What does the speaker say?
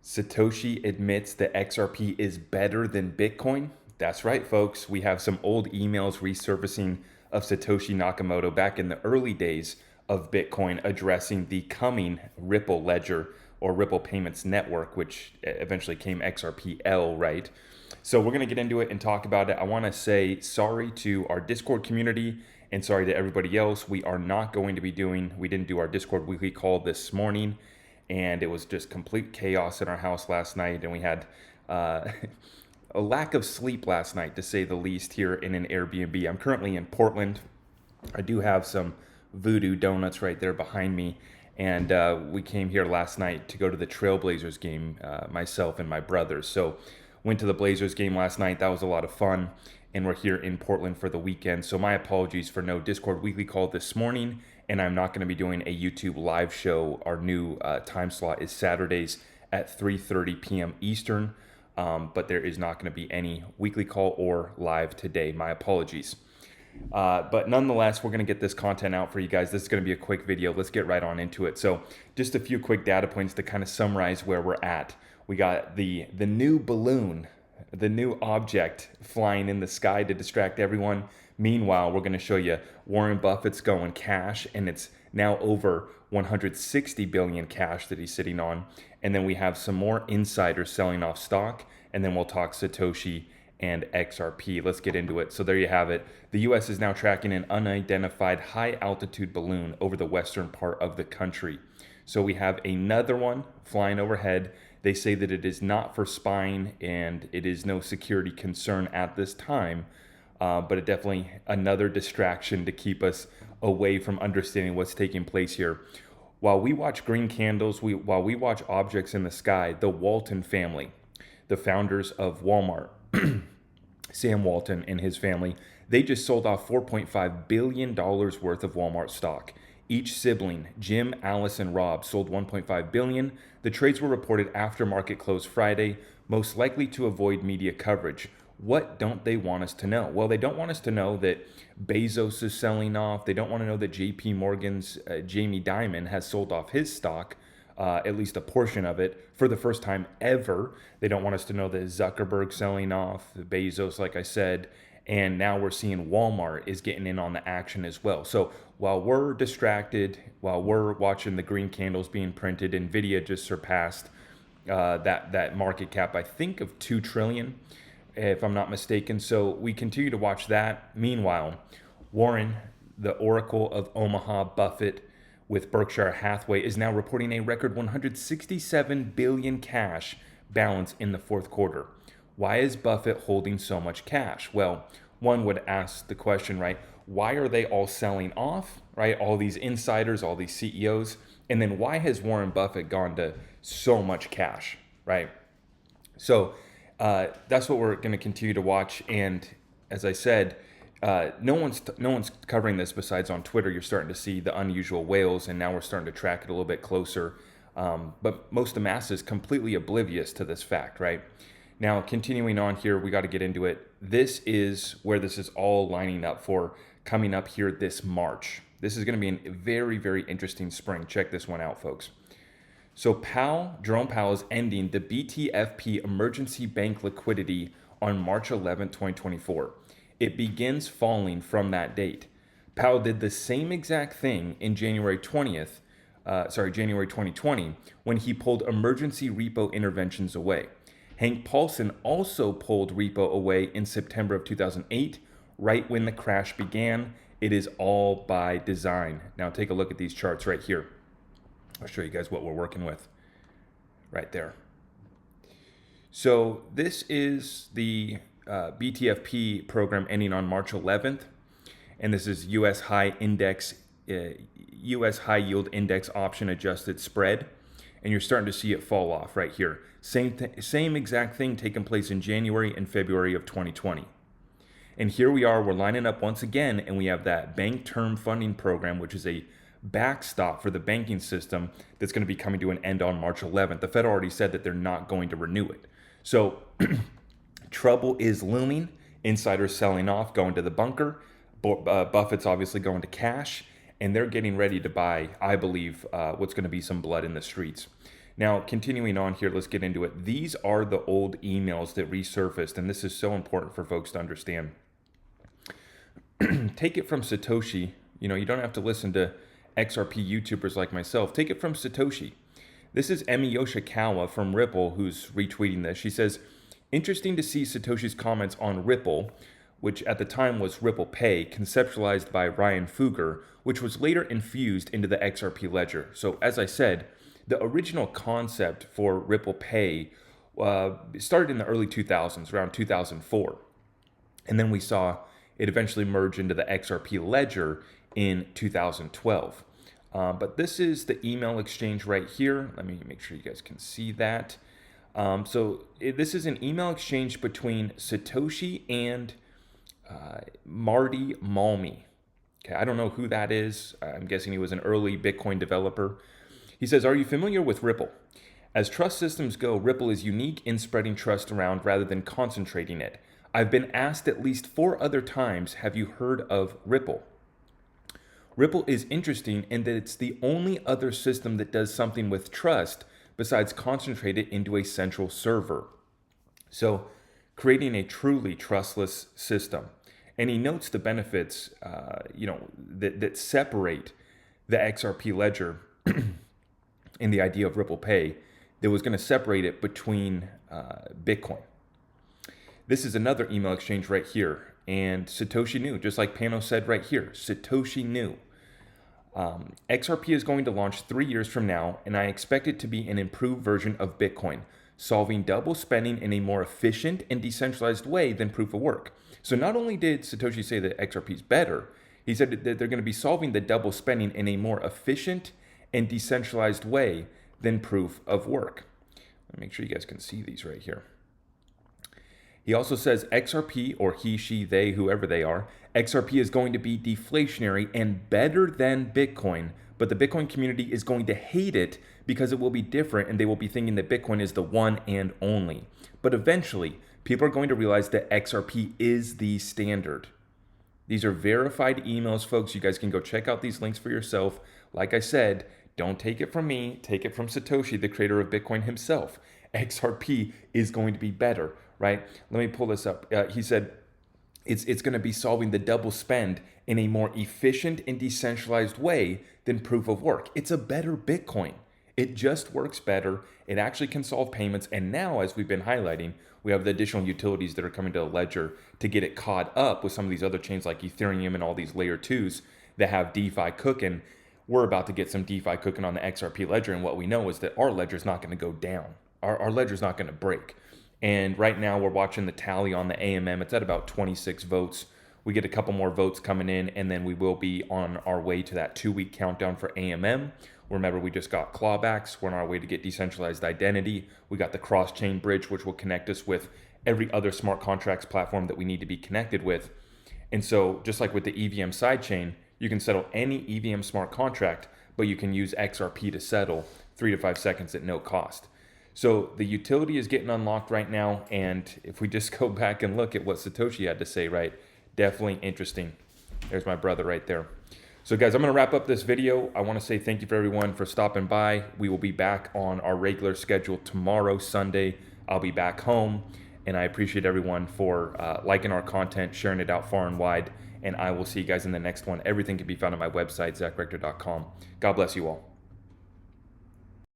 Satoshi admits that XRP is better than Bitcoin. That's right, folks. We have some old emails resurfacing of Satoshi Nakamoto back in the early days of Bitcoin addressing the coming Ripple ledger or Ripple Payments Network, which eventually came XRPL, right? So we're going to get into it and talk about it. I want to say sorry to our Discord community and sorry to everybody else. We didn't do our Discord weekly call this morning, and it was just complete chaos in our house last night, and we had a lack of sleep last night, to say the least, here in an Airbnb. I'm currently in Portland. I do have some Voodoo Donuts right there behind me, and we came here last night to go to the Trailblazers game, myself and my brothers. So went to the Blazers game last night. That was a lot of fun, and we're here in Portland for the weekend. So my apologies for no Discord weekly call this morning, and I'm not going to be doing a YouTube live show. Our new time slot is Saturdays at 3:30 p.m. Eastern, but there is not going to be any weekly call or live today. My apologies. But nonetheless, we're going to get this content out for you guys. This is going to be a quick video. Let's get right on into it. So just a few quick data points to kind of summarize where we're at. We got the new balloon, the new object flying in the sky to distract everyone. Meanwhile, we're going to show you Warren Buffett's going cash, and it's now over 160 billion cash that he's sitting on. And then we have some more insiders selling off stock, and then we'll talk Satoshi and XRP. Let's get into it. So there you have it. The US is now tracking an unidentified high altitude balloon over the western part of the country. So we have another one flying overhead. They say that it is not for spying and it is no security concern at this time, but it definitely another distraction to keep us away from understanding what's taking place here. While we watch green candles, while we watch objects in the sky, the Walton family, the founders of Walmart, Sam Walton and his family, they just sold off $4.5 billion worth of Walmart stock. Each sibling, Jim, Alice, and Rob, sold $1.5 billion. The trades were reported after market close Friday, most likely to avoid media coverage. What don't they want us to know? Well, they don't want us to know that Bezos is selling off. They don't want to know that JP Morgan's Jamie Dimon has sold off his stock, at least a portion of it, for the first time ever. They don't want us to know that Zuckerberg's selling off, Bezos, like I said, and now we're seeing Walmart is getting in on the action as well. So while we're distracted, while we're watching the green candles being printed, Nvidia just surpassed that market cap, I think, of 2 trillion, if I'm not mistaken. So we continue to watch that. Meanwhile, Warren, the Oracle of Omaha, Buffett, with Berkshire Hathaway, is now reporting a record 167 billion cash balance in the fourth quarter. Why is Buffett holding so much cash? Well, one would ask the question, right? Why are they all selling off, right? All these insiders, all these CEOs, and then why has Warren Buffett gone to so much cash, right? So that's what we're going to continue to watch. And as I said, no one's covering this besides on Twitter. You're starting to see the unusual whales, and now we're starting to track it a little bit closer. But most of the masses completely oblivious to this fact, right? Now, continuing on here, we got to get into it. This is where this is all lining up for coming up here this March. This is going to be a very, very interesting spring. Check this one out, folks. So Jerome Powell is ending the BTFP emergency bank liquidity on March 11, 2024. It begins falling from that date. Powell did the same exact thing in January 2020, when he pulled emergency repo interventions away. Hank Paulson also pulled repo away in September of 2008, right when the crash began. It is all by design. Now take a look at these charts right here. I'll show you guys what we're working with right there. So this is the BTFP program ending on March 11th, and this is U.S. high yield index option adjusted spread, and you're starting to see it fall off right here. Same exact thing taking place in January and February of 2020. And here we are, we're lining up once again, and we have that bank term funding program, which is a backstop for the banking system that's going to be coming to an end on March 11th. The Fed already said that they're not going to renew it. So trouble is looming. Insiders selling off, going to the bunker. Buffett's obviously going to cash, and they're getting ready to buy, I believe, what's going to be some blood in the streets. Now, continuing on here, let's get into it. These are the old emails that resurfaced, and this is so important for folks to understand. Take it from Satoshi. You don't have to listen to XRP YouTubers like myself. Take it from Satoshi. This is Emi Yoshikawa from Ripple who's retweeting this. She says, interesting to see Satoshi's comments on Ripple, which at the time was Ripple Pay, conceptualized by Ryan Fugger, which was later infused into the XRP ledger. So as I said, the original concept for Ripple Pay started in the early 2000s, around 2004. And then we saw it eventually merge into the XRP ledger in 2012. But this is the email exchange right here. Let me make sure you guys can see that. This is an email exchange between Satoshi and Marty Malmi. Okay, I don't know who that is. I'm guessing he was an early Bitcoin developer. He says, are you familiar with Ripple? As trust systems go, Ripple is unique in spreading trust around rather than concentrating it. I've been asked at least 4 other times, have you heard of Ripple? Ripple is interesting in that it's the only other system that does something with trust besides concentrate it into a central server. So creating a truly trustless system. And he notes the benefits, that separate the XRP ledger and the idea of Ripple Pay that was going to separate it between Bitcoin. This is another email exchange right here. And Satoshi knew, just like Pano said right here, Satoshi knew. XRP is going to launch 3 years from now, and I expect it to be an improved version of Bitcoin, solving double spending in a more efficient and decentralized way than proof of work. So not only did Satoshi say that XRP is better, he said that they're going to be solving the double spending in a more efficient and decentralized way than proof of work. Let me make sure you guys can see these right here. He also says XRP, or he, she, they, whoever they are, XRP is going to be deflationary and better than Bitcoin, but the Bitcoin community is going to hate it because it will be different and they will be thinking that Bitcoin is the one and only. But eventually, people are going to realize that XRP is the standard. These are verified emails, folks. You guys can go check out these links for yourself. Like I said, don't take it from me. Take it from Satoshi, the creator of Bitcoin himself. XRP is going to be better, right? Let me pull this up. He said it's going to be solving the double spend in a more efficient and decentralized way than proof of work. It's a better Bitcoin. It just works better. It actually can solve payments. And now, as we've been highlighting, we have the additional utilities that are coming to the ledger to get it caught up with some of these other chains like Ethereum and all these layer 2s that have DeFi cooking. We're about to get some DeFi cooking on the XRP ledger. And what we know is that our ledger is not going to go down. Our ledger is not going to break. And right now we're watching the tally on the AMM. It's at about 26 votes. We get a couple more votes coming in, and then we will be on our way to that 2-week countdown for AMM. Remember, we just got clawbacks. We're on our way to get decentralized identity. We got the cross-chain bridge, which will connect us with every other smart contracts platform that we need to be connected with. And so just like with the EVM sidechain, you can settle any EVM smart contract, but you can use XRP to settle 3 to 5 seconds at no cost. So the utility is getting unlocked right now. And if we just go back and look at what Satoshi had to say, right? Definitely interesting. There's my brother right there. So guys, I'm going to wrap up this video. I want to say thank you for everyone for stopping by. We will be back on our regular schedule tomorrow, Sunday. I'll be back home. And I appreciate everyone for liking our content, sharing it out far and wide. And I will see you guys in the next one. Everything can be found on my website, zachrector.com. God bless you all.